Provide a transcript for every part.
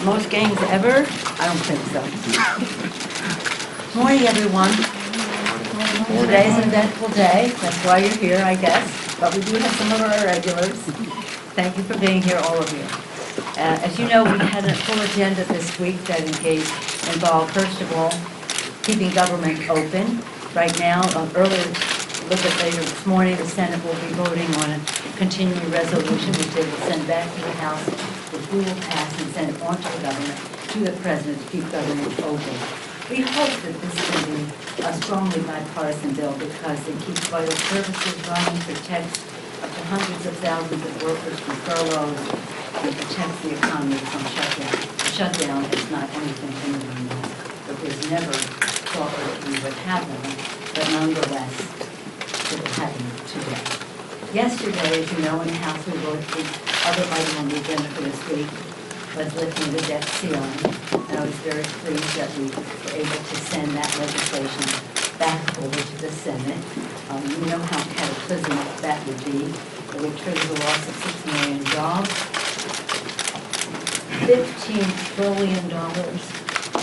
Most games ever? I don't think so. Morning, everyone. Today's an eventful day. That's why you're here, I guess. But we do have some of our regulars. Thank you for being here, all of you. As you know, we had a full agenda this week that involved, first of all, keeping government open. Right now, a little bit later this morning, the Senate will be voting on a continuing resolution which they will send back to the House, which we will pass and send on to the government, to the President, to keep government open. We hope that this can be a strongly bipartisan bill because it keeps vital services running, protects up to hundreds of thousands of workers from furloughs, and protects the economy from shutdown. The shutdown is not anything anyone knows, but there's never thought that we would happen, but nonetheless, it will happen today. Yesterday, as you know, in the House, we voted the other item on the agenda for this week was lifting the debt ceiling. And I was very pleased that we were able to send that legislation back over to the Senate. You know how cataclysmic that would be. It would trigger the loss of 6 million jobs, $15 trillion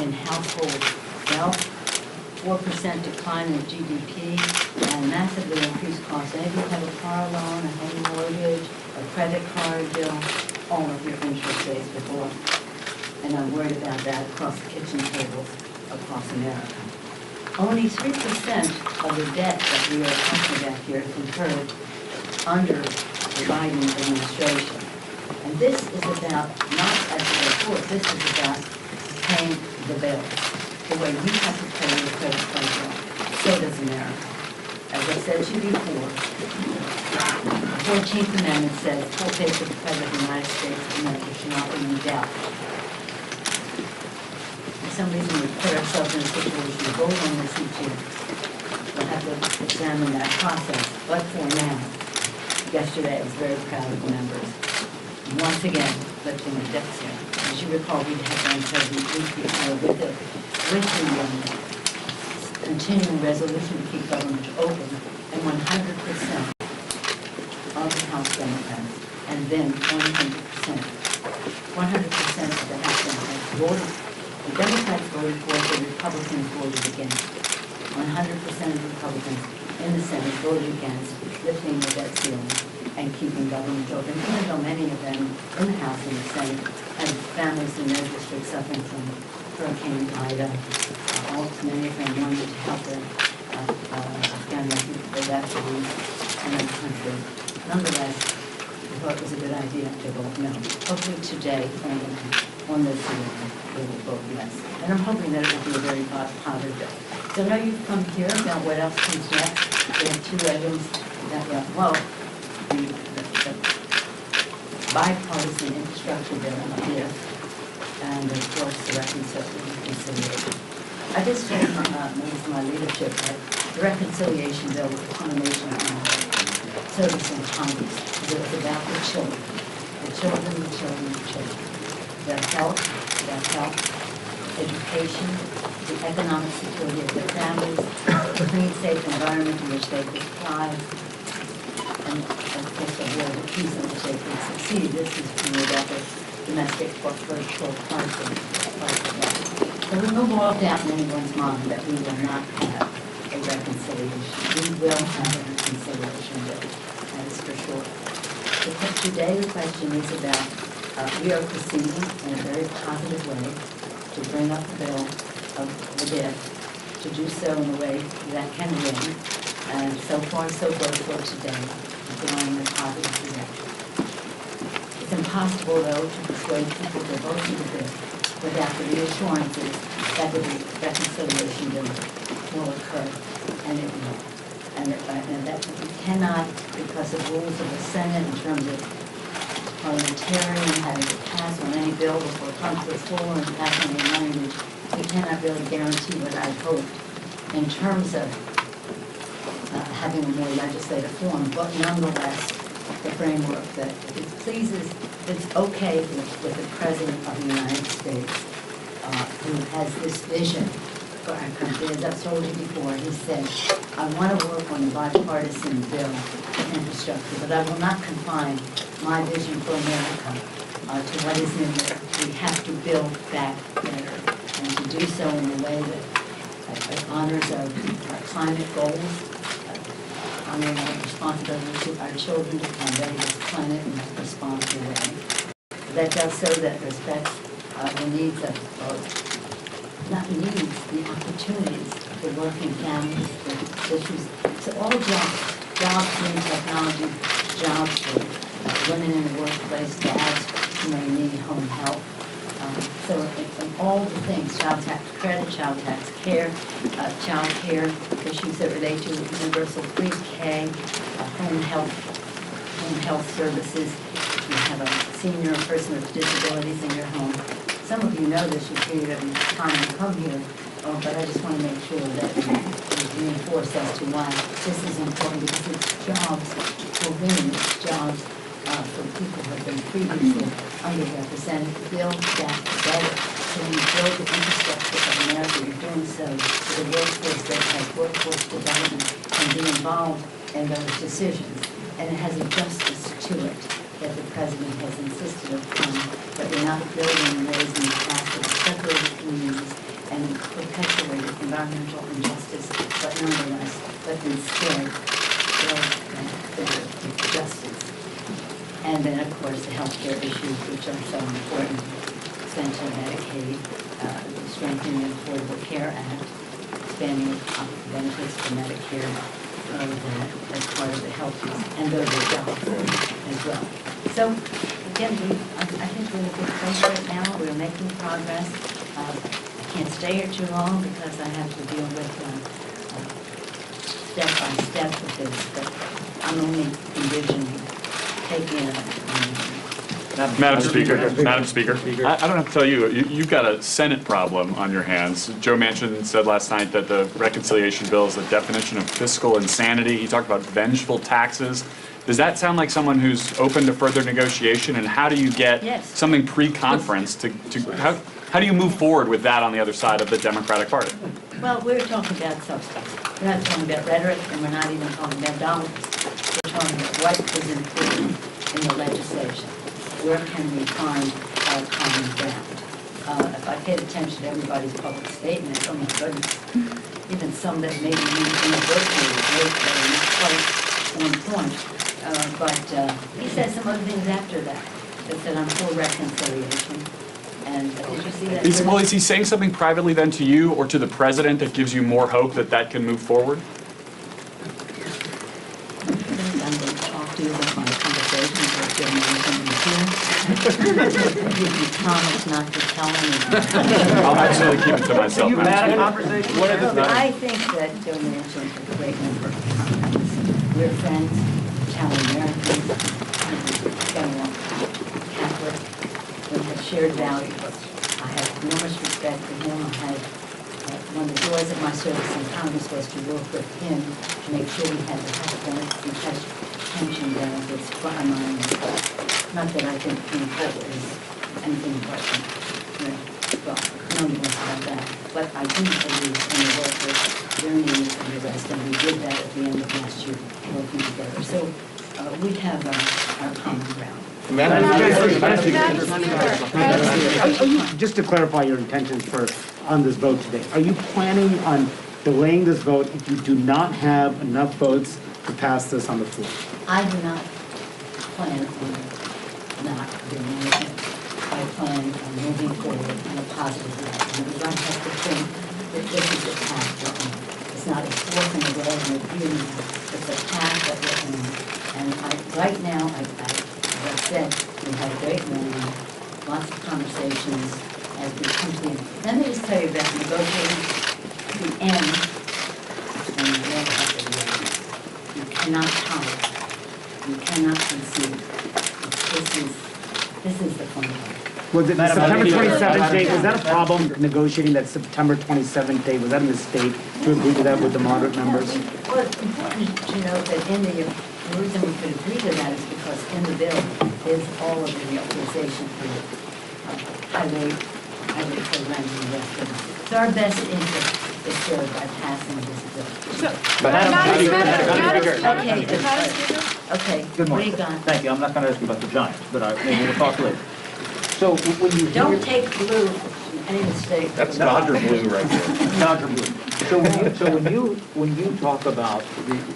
in household wealth, 4% decline in GDP, and massively increased costs. And if you have a car loan, a home mortgage, a credit card bill, all of your interest rates before. And I'm worried about that across the kitchen tables across America. Only 3% of the debt that we are talking about here is incurred under the Biden administration. And this is about, not as a report, this is about paying the bills. The way we have to pay your credit card bill, so does America. As I said to you before, the 14th Amendment says full pay for the President of the United States of America should not be in doubt. For some reason, we put ourselves in a situation to vote on this each year. We'll have to examine that process. But for now, yesterday I was very proud of the members. Once again, lifting the debt ceiling. As you recall, we had done President with the continuing resolution to keep government open, and 100% of the House Democrats, and then 100% of the House Democrats voted. The Democrats voted for it, the Republicans voted against. 100% of the Republicans in the Senate voted against lifting the debt ceiling and keeping government open, even though many of them in the House and the Senate had families in their districts suffering from Hurricane Ida. Many of them wanted to help their Afghan refugees in the country. Nonetheless, we thought it was a good idea to vote no. Hopefully today, on this bill, we will vote yes. And I'm hoping that it will be a very positive bill. So now you've come here about what else comes next. We have 2 items that the bipartisan infrastructure bill up here, and of course the reconciliation. I just told my leadership that the reconciliation bill was a combination of service in Congress, because it was about the children, their health, education, the economic security of their families, the clean, safe environment in which they could thrive, and of course the war, the peace in which they could succeed. This is about the domestic virtual conflict. So there's no moral doubt in anyone's mind that we will not have a reconciliation. We will have a reconciliation bill, that is for sure. Today the question is about, we are proceeding in a very positive way to bring up the bill of the debt, to do so in a way that can win. And so far so good for today. It's going in a positive direction. It's impossible, though, to persuade people to vote for the bill without the reassurances that the reconciliation bill will occur, and it will. And that we cannot, because of rules of the Senate in terms of parliamentarian having to pass on any bill before it comes to the floor and pass on any language, we cannot really guarantee what I hope in terms of having a more legislative form, but nonetheless, the framework that it pleases, it's okay with the President of the United States who has this vision for our country. As I've told you before, he said, I want to work on a bipartisan bill for infrastructure, but I will not confine my vision for America to what is in there. We have to build back better, and to do so in a way that honors our climate goals, honoring our responsibility to our children to convey this planet in a responsible way. That does so that respects the needs of, not needs, the opportunities for working families, for issues. So all jobs in technology, jobs for women in the workplace, dads who may need home help. So all the things, child tax credit, child tax care, child care issues that relate to universal pre-K, home health services. You have a senior person with disabilities in your home. Some of you know this, you figured every time you come here, but I just want to make sure that we reinforce as to why this is important, because it's jobs for women, it's jobs for people who have been previously underrepresented, to build that better. So when you build the infrastructure of America, you're doing so with a workforce that has workforce development and be involved in those decisions. And it has a justice to it that the President has insisted upon, that we're not building and raising classes, separated communities, and perpetuating environmental injustice, but nonetheless, but instead build better justice. And then, of course, the healthcare issues, which are so important, extension of Medicaid, strengthening the Affordable Care Act, expanding benefits for Medicare, all of that as part of the health use, and those are jobs as well. So, again, I think we're in a good place right now. We're making progress. I can't stay here too long because I have to deal with step by step with this, but I'm only envisioning taking it. Madam Speaker, I don't have to tell you, you've got a Senate problem on your hands. Joe Manchin said last night that the reconciliation bill is the definition of fiscal insanity. He talked about vengeful taxes. Does that sound like someone who's open to further negotiation? And how do you get something pre-conference how do you move forward with that on the other side of the Democratic Party? Well, we're talking about substance. We're not talking about rhetoric, and we're not even talking about dollars. We're talking about what is important in the legislation. Where can we find our common ground? If I paid attention to everybody's public statements, oh my goodness, even some that maybe inadvertently were not quite on point. But he said some other things after that said I'm for reconciliation. And did you see that? Is he saying something privately then to you or to the president that gives you more hope that that can move forward? I'm going to talk to you about my conversations with Joe Manchin and give you promise not to tell anyone. I'll absolutely keep it to myself. You've had a conversation? I think that Joe Manchin is a great member of Congress. We're friends, Italian Americans, Catholic. We have shared values. I have enormous respect for him. I had one of the joys of my service in Congress was to work with him to make sure we had the health benefits and pension benefits for our minds. Not that I think that is anything but, well, no one wants about that. But I do believe in the workers, their needs and the rest, and we did that at the end of last year, working together. So we have our common ground. Just to clarify your intentions on this vote today, are you planning on delaying this vote if you do not have enough votes to pass this on the floor? I do not plan on not doing anything. I plan on moving forward in a positive direction. Because I have to think that this is the path we're on. It's not a fork in the road and a view. It's a path that we're on. And right now, as I said, we had a great morning, lots of conversations as we come to the end. Let me just tell you about negotiating the end, and you never have to do it. You cannot tolerate. You cannot concede. This is the fun part. Was it the September 27th date? Was that a problem negotiating that September 27th date? Was that a mistake to agree to that with the moderate members? Well, it's important to note that in the reason we could agree to that is because in the bill is all of the authorization for highway programs and the rest of it. So our best interest is served by passing this bill. Okay, Good what do morning. you got? Thank you. I'm not going to ask you about the Giants, but maybe we'll talk later. So when you Don't hear, take blue from any mistake. That's Dodger blue right there. Dodger blue. When you talk about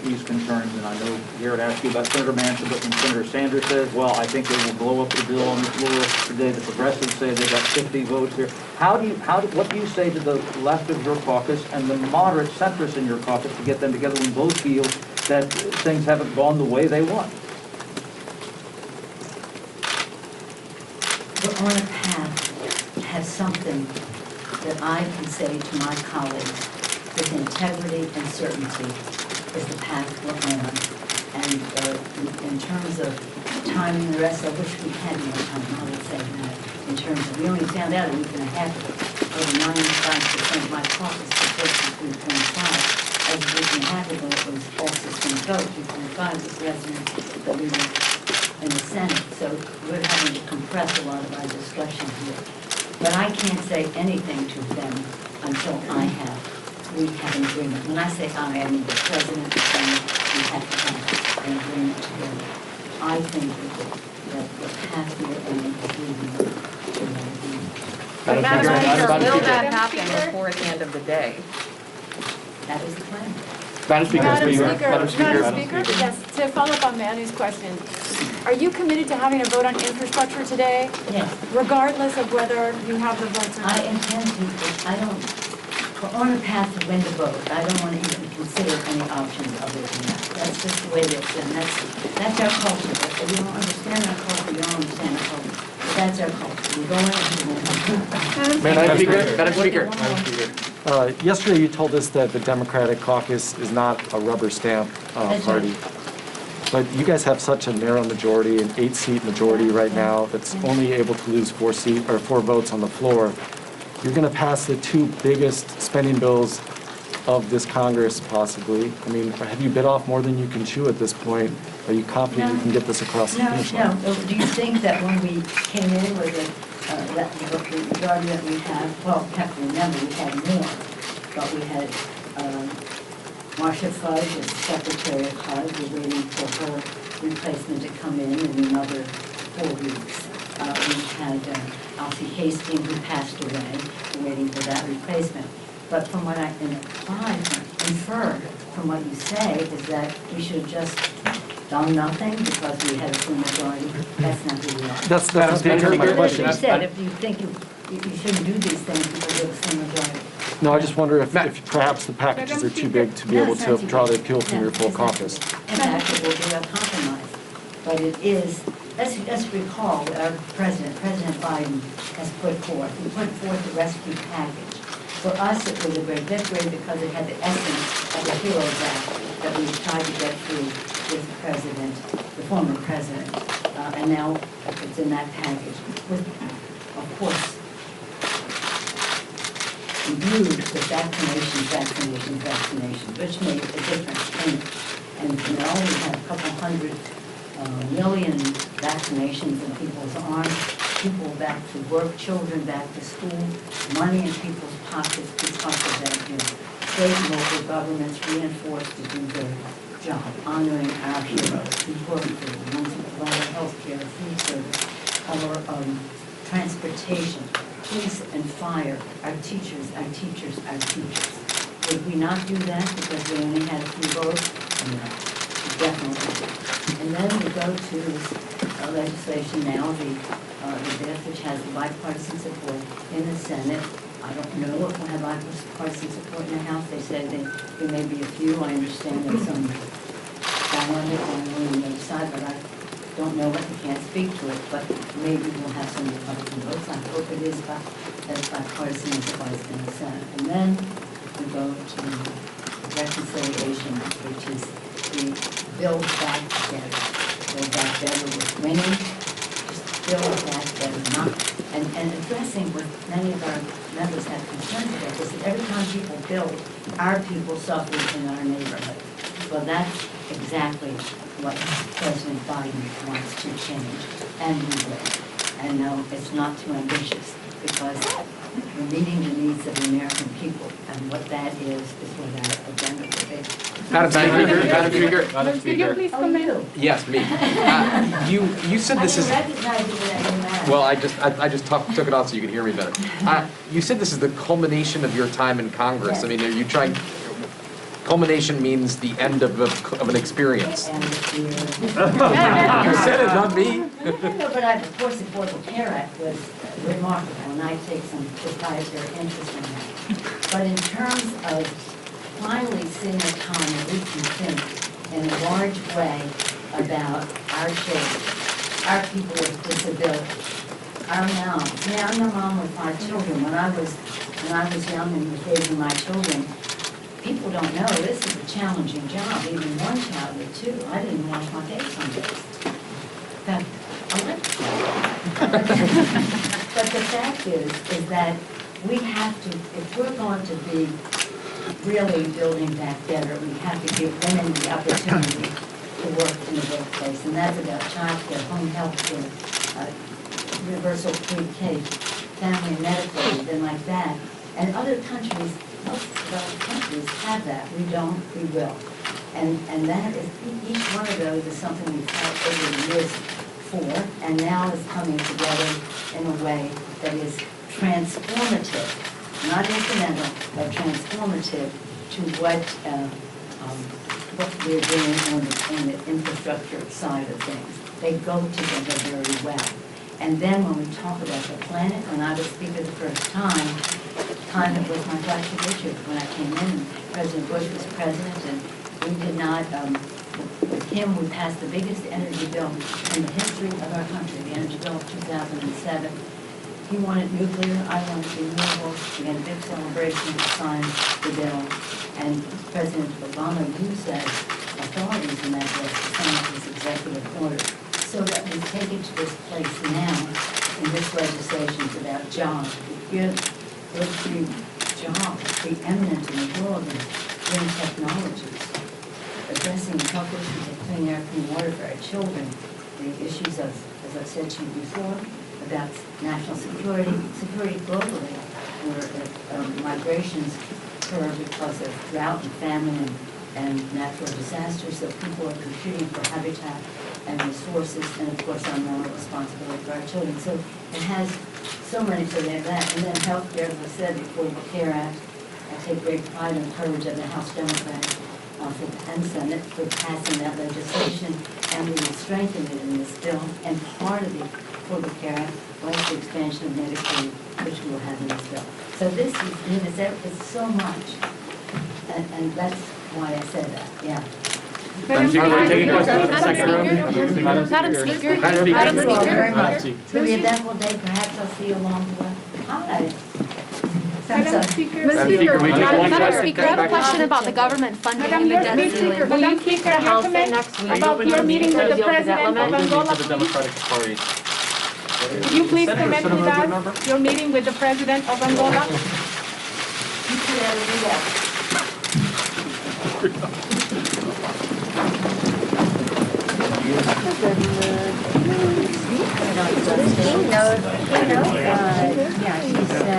these concerns, and I know Garrett asked you about Senator Manchin, but when Senator Sanders says, well, I think they will blow up the bill on the floor today, the progressives say they got 50 votes here. What do you say to the left of your caucus and the moderate centrists in your caucus to get them together when both feel that things haven't gone the way they want? We're on a path to have something that I can say to my colleagues with integrity and certainty is the path we're on. And in terms of timing the rest, I wish we had more time, I would say that. In terms of, we only found out a week and a half ago, over 95% of my caucus supports the 3.5. As a week and a half ago, it was all systems go, 2.5 was resonant, but we were in the Senate, so we're having to compress a lot of our discussion here. But I can't say anything to them until we have an agreement. When I say I mean the President, the Senate, we have to have an agreement together. I think that the path we are on is leading to that agreement. Madam Speaker, Madam will Speaker. that happen before the end of the day? That is the plan. Madam Speaker. Madam Speaker, yes, to follow up on Manny's question, are you committed to having a vote on infrastructure today, Yes. regardless of whether you have the votes or I not? intend to, we're on a path to win the vote. I don't want to even consider any options other than that. That's just the way it is, and that's our culture. If you don't understand our culture, you don't understand our culture. But that's our culture. We go in and we win. Madam Speaker. Madam Speaker. Yesterday, you told us that the Democratic caucus is not a rubber stamp That's party. right. But you guys have such a narrow majority, an 8-seat majority right now, that's only able to lose 4 votes on the floor. You're going to pass the 2 biggest spending bills of this Congress, possibly. I mean, have you bit off more than you can chew at this point? Are you confident you can get this across the finish line? No. Do you think that when we came in with the majority that we have, well, you have to remember, we had more, but we had Marcia Fudge as Secretary of HUD. We're waiting for her replacement to come in another 4 weeks. We had Alfie Hastings, who passed away. We're waiting for that replacement. But from what I infer from what you say is that we should have just done nothing because we had a full majority. That's not who we are. That's not the answer to my That's what question. you said, if you think you shouldn't do these things because you have a full majority. No, I just wonder if perhaps the packages are too big to be able to draw the appeal from your full caucus. In fact, it will be a compromise. But it is, let's recall that our President Biden has put forth, he put forth the rescue package. For us, it was a great victory because it had the essence of the HEROES Act that we tried to get through with the president, the former president. And now it's in that package with, of course, imbued with vaccinations, which made a difference. And you know, we had a couple hundred million vaccinations in people's arms, people back to work, children back to school, money in people's pockets because of that. State and local governments reinforced to do their job, honoring our heroes who work for the ones who provide our health care, food service, our transportation, police and fire, our teachers. Would we not do that because we only had a few votes? No, definitely. And then we go to this legislation now, the bill which has bipartisan support in the Senate. I don't know if we'll have bipartisan support in the House. They said that there may be a few. I understand there's some dynamic going on the other side, but I don't know it. I can't speak to it. But maybe we'll have some Republican votes. I hope it is as bipartisan as it was in the Senate. And then we go to reconciliation, which is the build back better. Build back better with winning. Just build back better, and addressing what many of our members have concerns about is that every time people build, our people suffer in our neighborhood. Well, that's exactly what President Biden wants to change, and we will. And no, it's not too ambitious, because we're meeting the needs of the American people, and what that is what our agenda will be. Madam Speaker. Madam Speaker, please Oh, comment. you? Yes, me. You said this is. I didn't recognize you without your mask. Well, I just took it off so you could hear me better. You said this is the culmination of your time in Congress. I mean, are you trying, culmination means the end of an experience. And the You said it, not me. No, but of course, the Affordable Care Act was remarkable, and I take some proprietary interest in that. But in terms of finally seeing a time that we can think in a large way about our children, our people with disabilities, our moms. I mean, I'm a mom with 5 children. When I was young and was raising my children, people don't know this is a challenging job, even one child with 2. I didn't wash my face some days. But the fact is that we have to, if we're going to be really building back better, we have to give women the opportunity to work in the workplace, and that's about childcare, home health care, universal pre-K, family and medical, and like that. And other countries, most developed countries have that. We don't, we will. And that is, each one of those is something we've fought over the years for, and now is coming together in a way that is transformative, not incidental, but transformative to what we're doing on the infrastructure side of things. They go together very well. And then when we talk about the planet, when I was speaker the first time, kind of was my flagship issue when I came in. President Bush was president, and we did not, with him, we passed the biggest energy bill in the history of our country, the energy bill of 2007. He wanted nuclear, I wanted renewables. We had a big celebration to sign the bill. And President Obama used as authorities in that bill to sign his executive order. So that we take it to this place now, in this legislation is about jobs. We give those 3 jobs preeminent in the world in green technologies, addressing health issues of clean air, clean water for our children, the issues of, as I said to you before, about national security globally, where migrations occur because of drought and famine and natural disasters, so people are competing for habitat and resources, and of course our moral responsibility for our children. So it has so many, so they have that. And then healthcare, as I said, the Affordable Care Act. I take great pride and courage of the House Democrats and Senate for passing that legislation, and we will strengthen it in this bill. And part of the Affordable Care Act was the expansion of Medicaid, which we will have in this bill. So this is, it's so much, and that's why I said that, yeah. Madam Speaker, we're taking questions in the second row. Madam Speaker. Thank you all very much. Speaker. It's going to be an eventful day, perhaps I'll see you along the way. Hi. Madam Speaker. Madam Speaker, we just one Madam question. Speaker, I have a question about the government funding and the debt ceiling. Will you keep the House in next week? About your meeting with the president of Angola, To the Democratic Party. Will you please comment with us your meeting with the president of Angola? You could ever do that. He knows, yeah, he's